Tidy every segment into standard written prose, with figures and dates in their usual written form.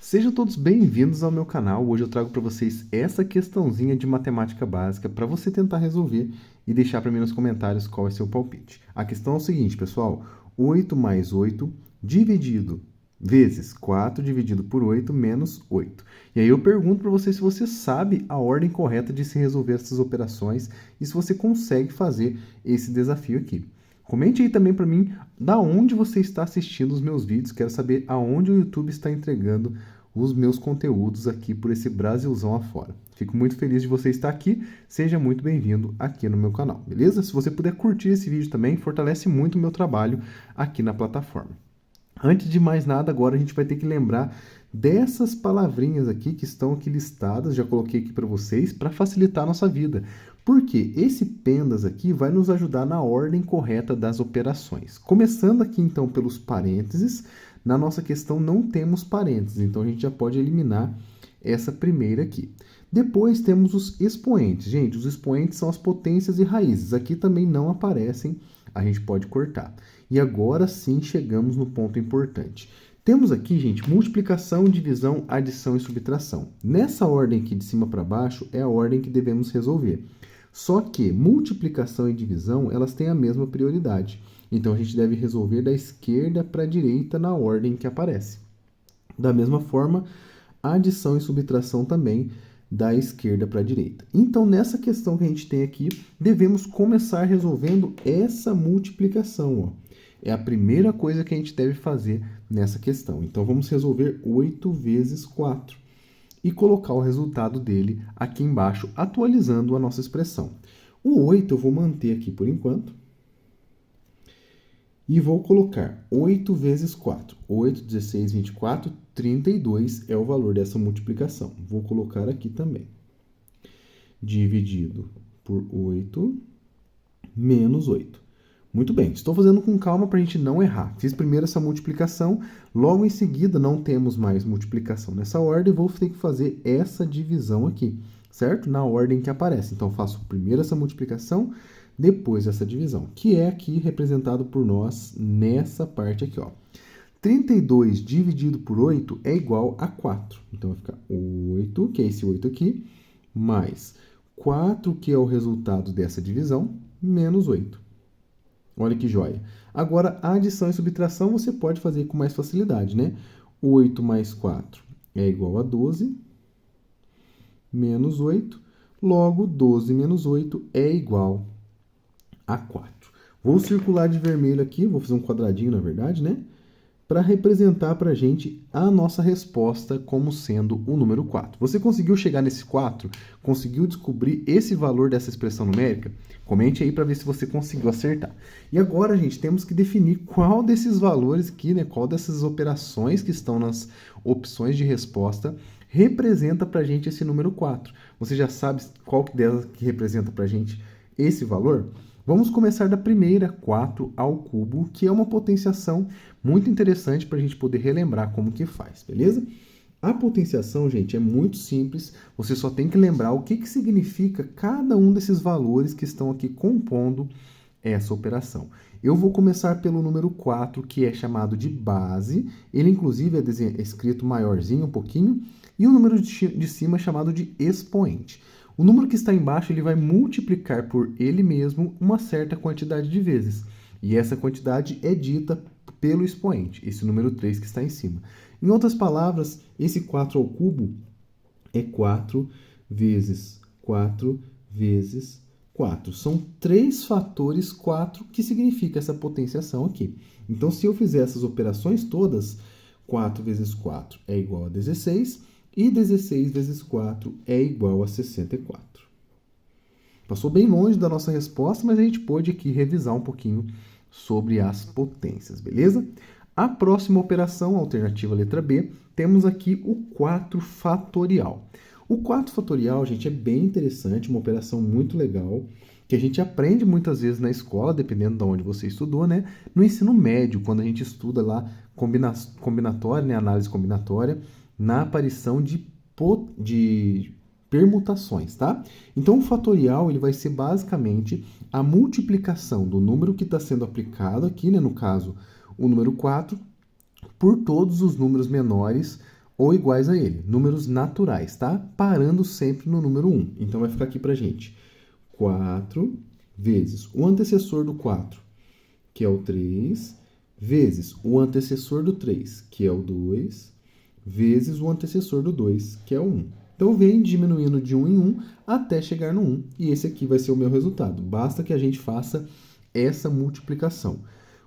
Sejam todos bem-vindos ao meu canal. Hoje eu trago para vocês essa questãozinha de matemática básica para você tentar resolver e deixar para mim nos comentários qual é seu palpite. A questão é o seguinte, pessoal: 8 mais 8 dividido vezes 4 dividido por 8 menos 8. E aí eu pergunto para você se você sabe a ordem correta de se resolver essas operações e se você consegue fazer esse desafio aqui. Comente aí também para mim da onde você está assistindo os meus vídeos. Quero saber aonde o YouTube está entregando os meus conteúdos aqui por esse Brasilzão afora. Fico muito feliz de você estar aqui. Seja muito bem-vindo aqui no meu canal, beleza? Se você puder curtir esse vídeo também, fortalece muito o meu trabalho aqui na plataforma. Antes de mais nada, agora a gente vai ter que lembrar dessas palavrinhas aqui que estão aqui listadas, já coloquei aqui para vocês, para facilitar a nossa vida. Porque esse pendas aqui vai nos ajudar na ordem correta das operações. Começando aqui então pelos parênteses, na nossa questão não temos parênteses, então a gente já pode eliminar essa primeira aqui. Depois temos os expoentes. Gente, os expoentes são as potências e raízes. Aqui também não aparecem, a gente pode cortar. E agora sim chegamos no ponto importante. Temos aqui, gente, multiplicação, divisão, adição e subtração. Nessa ordem aqui de cima para baixo é a ordem que devemos resolver. Só que multiplicação e divisão, elas têm a mesma prioridade. Então, a gente deve resolver da esquerda para a direita na ordem que aparece. Da mesma forma, adição e subtração também da esquerda para a direita. Então, nessa questão que a gente tem aqui, devemos começar resolvendo essa multiplicação. Ó. É a primeira coisa que a gente deve fazer nessa questão. Então, vamos resolver 8 vezes 4 e colocar o resultado dele aqui embaixo, atualizando a nossa expressão. O 8 eu vou manter aqui por enquanto. E vou colocar 8 vezes 4. 8, 16, 24, 32 é o valor dessa multiplicação. Vou colocar aqui também. Dividido por 8 menos 8. Muito bem, estou fazendo com calma para a gente não errar. Fiz primeiro essa multiplicação, logo em seguida não temos mais multiplicação nessa ordem, vou ter que fazer essa divisão aqui, certo? Na ordem que aparece. Então, faço primeiro essa multiplicação, depois essa divisão, que é aqui representado por nós nessa parte aqui, ó. 32 dividido por 8 é igual a 4. Então, vai ficar 8, que é esse 8 aqui, mais 4, que é o resultado dessa divisão, menos 8. Olha que joia. Agora, a adição e subtração você pode fazer com mais facilidade, né? 8 mais 4 é igual a 12, menos 8. Logo, 12 menos 8 é igual a 4. Vou circular de vermelho aqui, vou fazer um quadradinho, na verdade, né? Para representar para a gente a nossa resposta como sendo o número 4. Você conseguiu chegar nesse 4? Conseguiu descobrir esse valor dessa expressão numérica? Comente aí para ver se você conseguiu acertar. E agora, gente, temos que definir qual desses valores aqui, né, qual dessas operações que estão nas opções de resposta representa para a gente esse número 4. Você já sabe qual delas que representa para a gente esse valor? Vamos começar da primeira, 4 ao cubo, que é uma potenciação muito interessante para a gente poder relembrar como que faz, beleza? A potenciação, gente, é muito simples, você só tem que lembrar o que significa cada um desses valores que estão aqui compondo essa operação. Eu vou começar pelo número 4, que é chamado de base, ele inclusive é escrito maiorzinho um pouquinho, e o número de cima é chamado de expoente. O número que está embaixo ele vai multiplicar por ele mesmo uma certa quantidade de vezes. E essa quantidade é dita pelo expoente, esse número 3 que está em cima. Em outras palavras, esse 4 ao cubo é 4 vezes 4 vezes 4. São 3 fatores 4 que significa essa potenciação aqui. Então, se eu fizer essas operações todas, 4 vezes 4 é igual a 16. E 16 vezes 4 é igual a 64. Passou bem longe da nossa resposta, mas a gente pôde aqui revisar um pouquinho sobre as potências, beleza? A próxima operação, alternativa letra B, temos aqui o 4 fatorial. O 4 fatorial, gente, é bem interessante, uma operação muito legal, que a gente aprende muitas vezes na escola, dependendo de onde você estudou, né? No ensino médio, quando a gente estuda lá combinatória, né? Análise combinatória, na aparição de permutações, tá? Então, o fatorial ele vai ser basicamente a multiplicação do número que está sendo aplicado aqui, né? No caso, o número 4, por todos os números menores ou iguais a ele. Números naturais, tá? Parando sempre no número 1. Então, vai ficar aqui pra gente 4 vezes o antecessor do 4, que é o 3, vezes o antecessor do 3, que é o 2, vezes o antecessor do 2, que é o 1. Então, vem diminuindo de 1 em 1 até chegar no 1. E esse aqui vai ser o meu resultado. Basta que a gente faça essa multiplicação.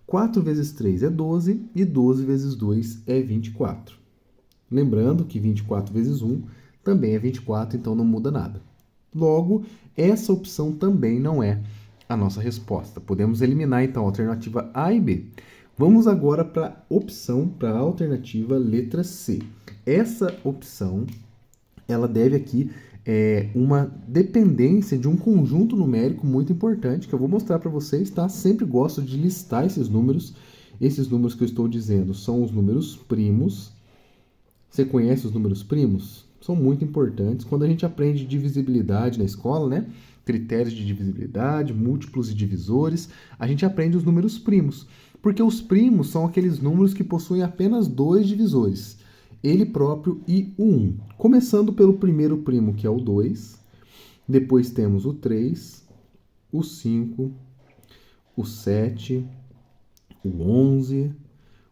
4 vezes 3 é 12 e 12 vezes 2 é 24. Lembrando que 24 vezes 1 também é 24, então não muda nada. Logo, essa opção também não é a nossa resposta. Podemos eliminar, então, a alternativa A e B. Vamos agora para a opção, para a alternativa letra C. Essa opção, ela deve aqui uma dependência de um conjunto numérico muito importante, que eu vou mostrar para vocês, tá? Sempre gosto de listar esses números. Esses números que eu estou dizendo são os números primos. Você conhece os números primos? São muito importantes. Quando a gente aprende divisibilidade na escola, né? Critérios de divisibilidade, múltiplos e divisores, a gente aprende os números primos. Porque os primos são aqueles números que possuem apenas 2 divisores, ele próprio e o 1. Começando pelo primeiro primo, que é o 2. Depois temos o 3, o 5, o 7, o 11,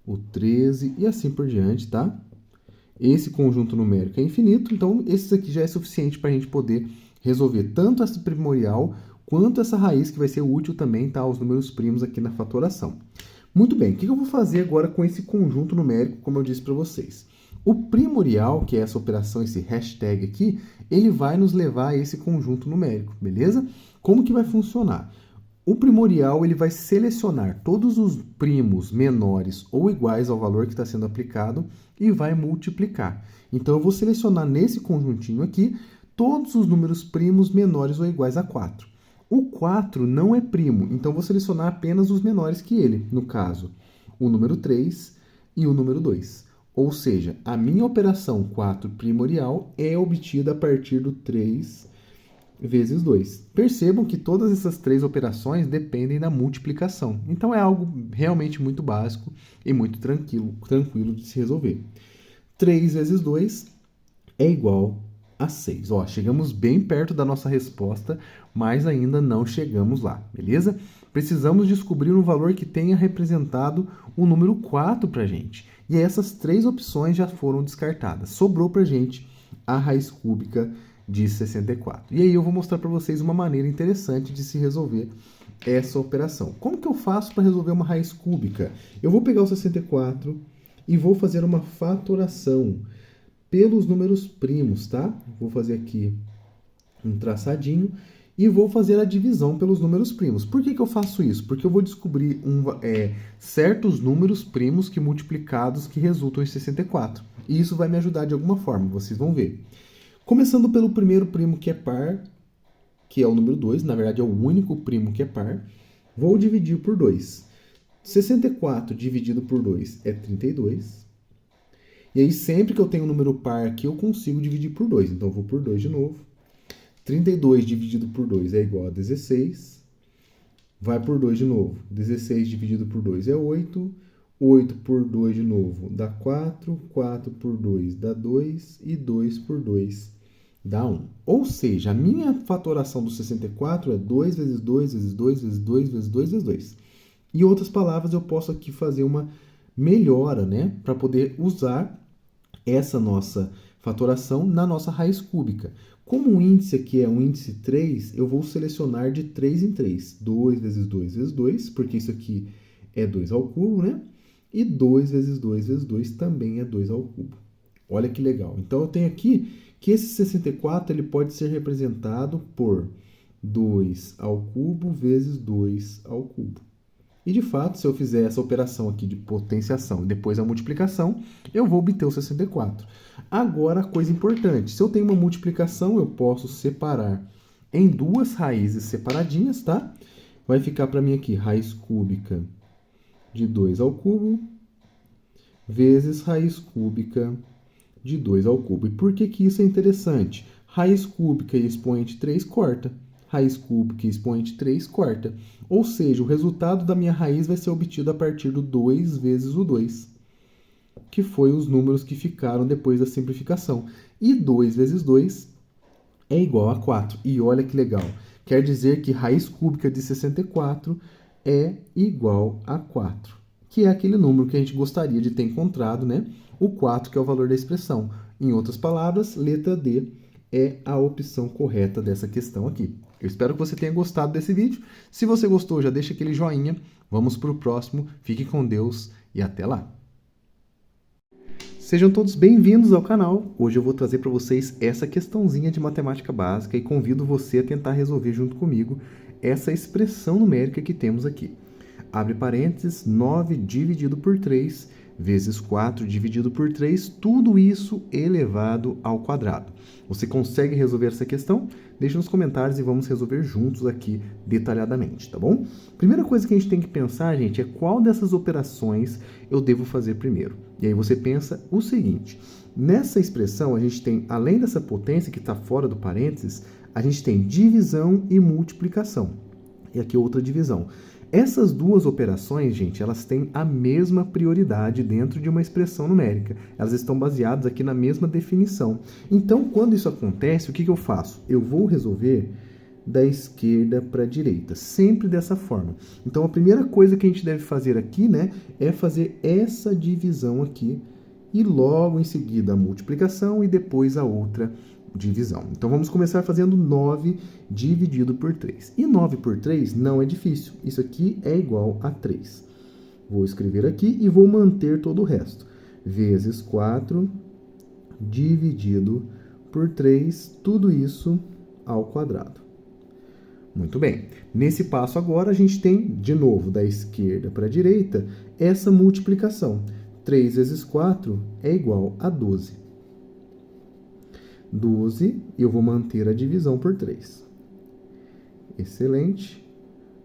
o 13 e assim por diante, tá? Esse conjunto numérico é infinito, então esse aqui já é suficiente para a gente poder resolver tanto essa primorial quanto essa raiz, que vai ser útil também, tá? Os números primos aqui na fatoração. Muito bem, o que eu vou fazer agora com esse conjunto numérico, como eu disse para vocês? O primorial, que é essa operação, esse hashtag aqui, ele vai nos levar a esse conjunto numérico, beleza? Como que vai funcionar? O primorial, ele vai selecionar todos os primos menores ou iguais ao valor que está sendo aplicado e vai multiplicar. Então, eu vou selecionar nesse conjuntinho aqui todos os números primos menores ou iguais a 4. O 4 não é primo, então vou selecionar apenas os menores que ele, no caso, o número 3 e o número 2. Ou seja, a minha operação 4 primorial é obtida a partir do 3 vezes 2. Percebam que todas essas 3 operações dependem da multiplicação. Então, é algo realmente muito básico e muito tranquilo de se resolver. 3 vezes 2 é igual a 6. Ó, chegamos bem perto da nossa resposta, mas ainda não chegamos lá, beleza? Precisamos descobrir um valor que tenha representado o número 4 para a gente. E essas 3 opções já foram descartadas. Sobrou para a gente a raiz cúbica de 64. E aí eu vou mostrar para vocês uma maneira interessante de se resolver essa operação. Como que eu faço para resolver uma raiz cúbica? Eu vou pegar o 64 e vou fazer uma fatoração pelos números primos, tá? Vou fazer aqui um traçadinho e vou fazer a divisão pelos números primos. Por que eu faço isso? Porque eu vou descobrir certos números primos que multiplicados que resultam em 64. E isso vai me ajudar de alguma forma, vocês vão ver. Começando pelo primeiro primo que é par, que é o número 2, na verdade é o único primo que é par, vou dividir por 2. 64 dividido por 2 é 32. E aí, sempre que eu tenho um número par aqui, eu consigo dividir por 2. Então, eu vou por 2 de novo. 32 dividido por 2 é igual a 16. Vai por 2 de novo. 16 dividido por 2 é 8. 8 por 2 de novo dá 4. 4 por 2 dá 2. E 2 por 2 dá 1. Ou seja, a minha fatoração do 64 é 2 vezes 2 vezes 2 vezes 2 vezes 2 vezes 2. Em outras palavras, eu posso aqui fazer uma melhora, né, para poder usar essa nossa fatoração na nossa raiz cúbica. Como o índice aqui é um índice 3, eu vou selecionar de 3 em 3. 2 vezes 2 vezes 2, porque isso aqui é 2 ao cubo, né? E 2 vezes 2 vezes 2 também é 2 ao cubo. Olha que legal. Então, eu tenho aqui que esse 64 ele pode ser representado por 2 ao cubo vezes 2 ao cubo. E, de fato, se eu fizer essa operação aqui de potenciação e depois a multiplicação, eu vou obter o 64. Agora, coisa importante. Se eu tenho uma multiplicação, eu posso separar em 2 raízes separadinhas, tá? Vai ficar para mim aqui raiz cúbica de 2 ao cubo vezes raiz cúbica de 2 ao cubo. E por que isso é interessante? Raiz cúbica e expoente 3 corta. Raiz cúbica e expoente 3 corta. Ou seja, o resultado da minha raiz vai ser obtido a partir do 2 vezes o 2. que foi os números que ficaram depois da simplificação. E 2 vezes 2 é igual a 4. E olha que legal, quer dizer que raiz cúbica de 64 é igual a 4, que é aquele número que a gente gostaria de ter encontrado, né? O 4, que é o valor da expressão. Em outras palavras, letra D é a opção correta dessa questão aqui. Eu espero que você tenha gostado desse vídeo. Se você gostou, já deixa aquele joinha. Vamos para o próximo. Fique com Deus e até lá. Sejam todos bem-vindos ao canal. Hoje eu vou trazer para vocês essa questãozinha de matemática básica e convido você a tentar resolver junto comigo essa expressão numérica que temos aqui. Abre parênteses, 9 dividido por 3 vezes 4 dividido por 3, tudo isso elevado ao quadrado. Você consegue resolver essa questão? Deixe nos comentários e vamos resolver juntos aqui detalhadamente, tá bom? Primeira coisa que a gente tem que pensar, gente, é qual dessas operações eu devo fazer primeiro. E aí você pensa o seguinte, nessa expressão a gente tem, além dessa potência que está fora do parênteses, a gente tem divisão e multiplicação. E aqui outra divisão. Essas duas operações, gente, elas têm a mesma prioridade dentro de uma expressão numérica. Elas estão baseadas aqui na mesma definição. Então, quando isso acontece, o que eu faço? Eu vou resolver da esquerda para a direita, sempre dessa forma. Então, a primeira coisa que a gente deve fazer aqui, né, é fazer essa divisão aqui e logo em seguida a multiplicação e depois a outra divisão. Então, vamos começar fazendo 9 dividido por 3. E 9 por 3 não é difícil. Isso aqui é igual a 3. Vou escrever aqui e vou manter todo o resto. Vezes 4 dividido por 3, tudo isso ao quadrado. Muito bem. Nesse passo agora, a gente tem, de novo, da esquerda para a direita, essa multiplicação. 3 vezes 4 é igual a 12. 12, e eu vou manter a divisão por 3. Excelente.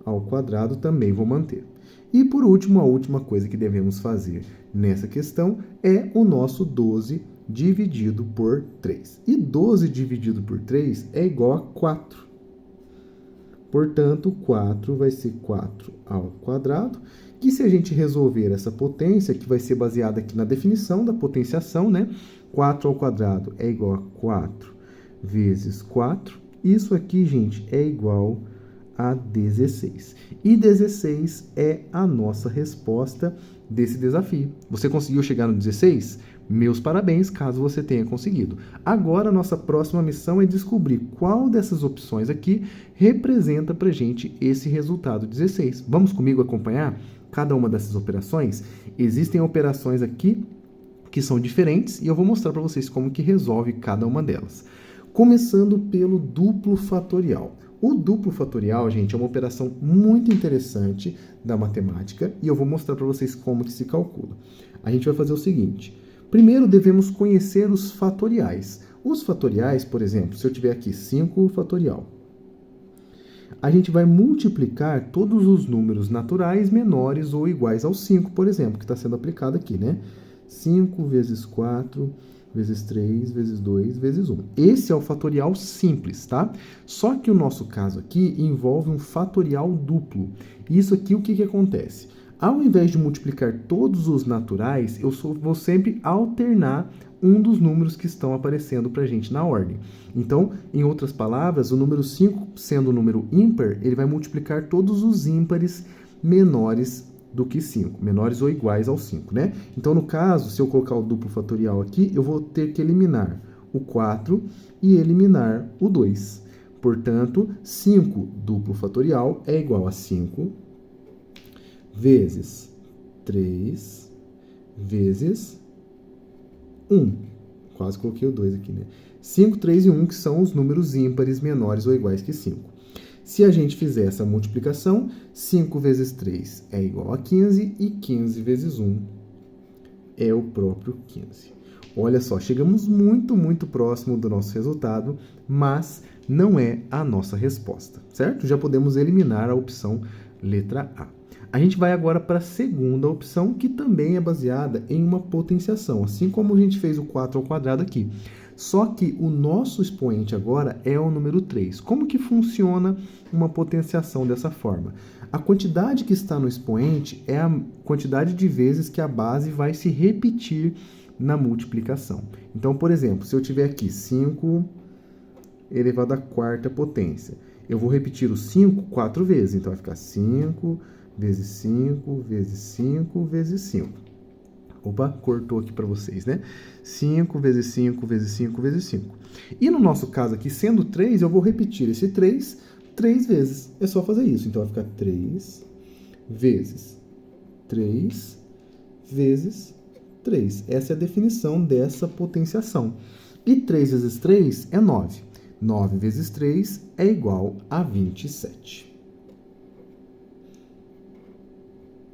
Ao quadrado também vou manter. E por último, a última coisa que devemos fazer nessa questão é o nosso 12 dividido por 3. E 12 dividido por 3 é igual a 4. Portanto, 4 vai ser 4 ao quadrado, que se a gente resolver essa potência, que vai ser baseada aqui na definição da potenciação, né? 4 ao quadrado é igual a 4 vezes 4. Isso aqui, gente, é igual a 16. E 16 é a nossa resposta desse desafio. Você conseguiu chegar no 16? Meus parabéns, caso você tenha conseguido. Agora, a nossa próxima missão é descobrir qual dessas opções aqui representa para a gente esse resultado 16. Vamos comigo acompanhar cada uma dessas operações? Existem operações aqui que são diferentes e eu vou mostrar para vocês como que resolve cada uma delas. Começando pelo duplo fatorial. O duplo fatorial, gente, é uma operação muito interessante da matemática e eu vou mostrar para vocês como que se calcula. A gente vai fazer o seguinte. Primeiro, devemos conhecer os fatoriais. Os fatoriais, por exemplo, se eu tiver aqui 5 fatorial, a gente vai multiplicar todos os números naturais menores ou iguais ao 5, por exemplo, que está sendo aplicado aqui, né? 5 vezes 4 vezes 3 vezes 2 vezes 1. Esse é o fatorial simples, tá? Só que o nosso caso aqui envolve um fatorial duplo. Isso aqui, o que acontece? Ao invés de multiplicar todos os naturais, eu vou sempre alternar um dos números que estão aparecendo para a gente na ordem. Então, em outras palavras, o número 5, sendo um número ímpar, ele vai multiplicar todos os ímpares menores do que 5, menores ou iguais ao 5, né? Então, no caso, se eu colocar o duplo fatorial aqui, eu vou ter que eliminar o 4 e eliminar o 2. Portanto, 5 duplo fatorial é igual a 5 vezes 3 vezes 1. Quase coloquei o 2 aqui, né? 5, 3 e 1, que são os números ímpares menores ou iguais que 5. Se a gente fizer essa multiplicação, 5 vezes 3 é igual a 15 e 15 vezes 1 é o próprio 15. Olha só, chegamos muito, muito próximo do nosso resultado, mas não é a nossa resposta, certo? Já podemos eliminar a opção letra A. A gente vai agora para a segunda opção, que também é baseada em uma potenciação, assim como a gente fez o 4 ao quadrado aqui. Só que o nosso expoente agora é o número 3. Como que funciona uma potenciação dessa forma? A quantidade que está no expoente é a quantidade de vezes que a base vai se repetir na multiplicação. Então, por exemplo, se eu tiver aqui 5 elevado à quarta potência, eu vou repetir o 5 4 vezes. Então, vai ficar 5 vezes 5 vezes 5 vezes 5. Opa, cortou aqui para vocês, né? 5 vezes 5 vezes 5 vezes 5. E no nosso caso aqui, sendo 3, eu vou repetir esse 3 vezes. É só fazer isso. Então, vai ficar 3 vezes 3 vezes 3. Essa é a definição dessa potenciação. E 3 vezes 3 é 9. 9 vezes 3 é igual a 27.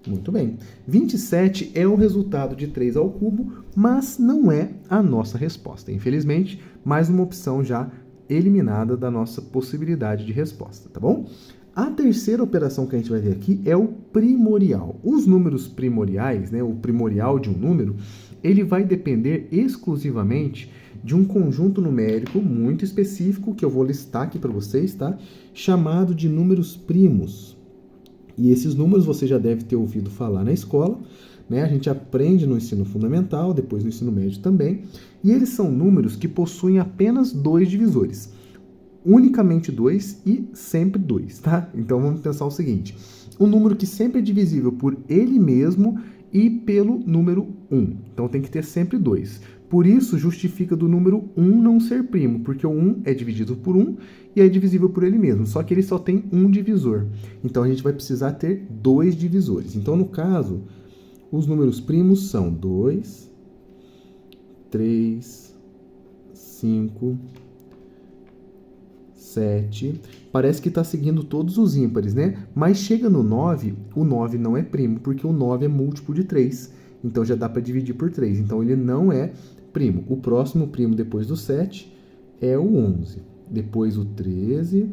Muito bem. 27 é o resultado de 3 ao cubo, mas não é a nossa resposta. Infelizmente, mais uma opção já eliminada da nossa possibilidade de resposta, tá bom? A terceira operação que a gente vai ver aqui é o primorial. Os números primoriais, né, o primorial de um número, ele vai depender exclusivamente de um conjunto numérico muito específico, que eu vou listar aqui para vocês, tá? Chamado de números primos. E esses números você já deve ter ouvido falar na escola, né? A gente aprende no ensino fundamental, depois no ensino médio também. E eles são números que possuem apenas 2 divisores. Unicamente 2 e sempre 2, tá? Então vamos pensar o seguinte. Um número que sempre é divisível por ele mesmo e pelo número 1. Então tem que ter sempre 2. Por isso justifica do número 1 não ser primo, porque o 1 é dividido por 1 e é divisível por ele mesmo, só que ele só tem um divisor. Então a gente vai precisar ter 2 divisores. Então no caso, os números primos são 2, 3, 5, 7. Parece que está seguindo todos os ímpares, né? Mas chega no 9, o 9 não é primo, porque o 9 é múltiplo de 3. Então já dá para dividir por 3. Então ele não é primo. O próximo primo depois do 7 é o 11. Depois o 13.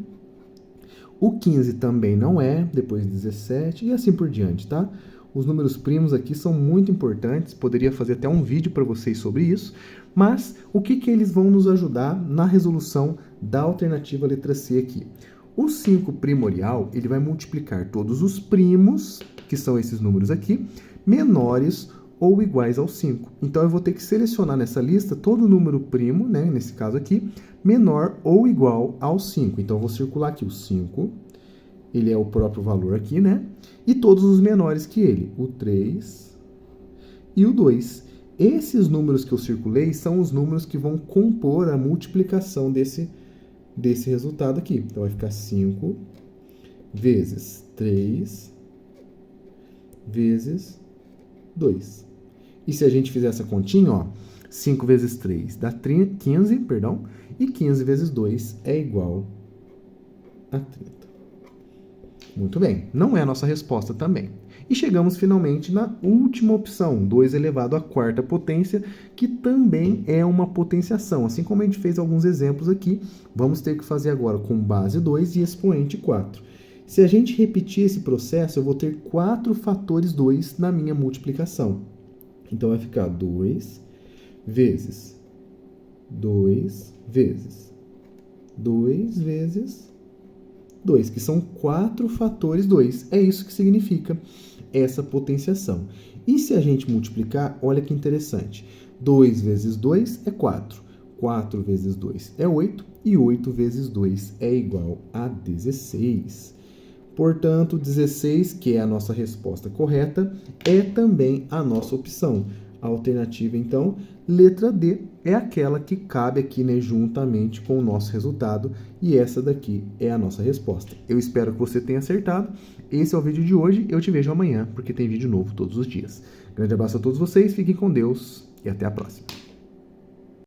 O 15 também não é, depois 17 e assim por diante, tá? Os números primos aqui são muito importantes, poderia fazer até um vídeo para vocês sobre isso, mas o que eles vão nos ajudar na resolução da alternativa letra C aqui? O 5 primorial, ele vai multiplicar todos os primos, que são esses números aqui, menores ou iguais ao 5. Então, eu vou ter que selecionar nessa lista todo número primo, né, nesse caso aqui, menor ou igual ao 5. Então, eu vou circular aqui o 5, ele é o próprio valor aqui, né? E todos os menores que ele, o 3 e o 2. Esses números que eu circulei são os números que vão compor a multiplicação desse resultado aqui. Então, vai ficar 5 vezes 3 vezes 2. E se a gente fizer essa continha, ó, 5 vezes 3 dá 15, perdão, e 15 vezes 2 é igual a 30. Muito bem, não é a nossa resposta também. E chegamos finalmente na última opção, 2 elevado à quarta potência, que também é uma potenciação. Assim como a gente fez alguns exemplos aqui, vamos ter que fazer agora com base 2 e expoente 4. Se a gente repetir esse processo, eu vou ter 4 fatores 2 na minha multiplicação. Então, vai ficar 2 vezes 2 vezes 2 vezes 2, que são 4 fatores 2. É isso que significa essa potenciação. E se a gente multiplicar, olha que interessante. 2 vezes 2 é 4. 4 vezes 2 é 8. E 8 vezes 2 é igual a 16. Portanto, 16, que é a nossa resposta correta, é também a nossa opção. A alternativa, então, letra D, é aquela que cabe aqui, né, juntamente com o nosso resultado, e essa daqui é a nossa resposta. Eu espero que você tenha acertado. Esse é o vídeo de hoje, eu te vejo amanhã, porque tem vídeo novo todos os dias. Grande abraço a todos vocês, fiquem com Deus e até a próxima.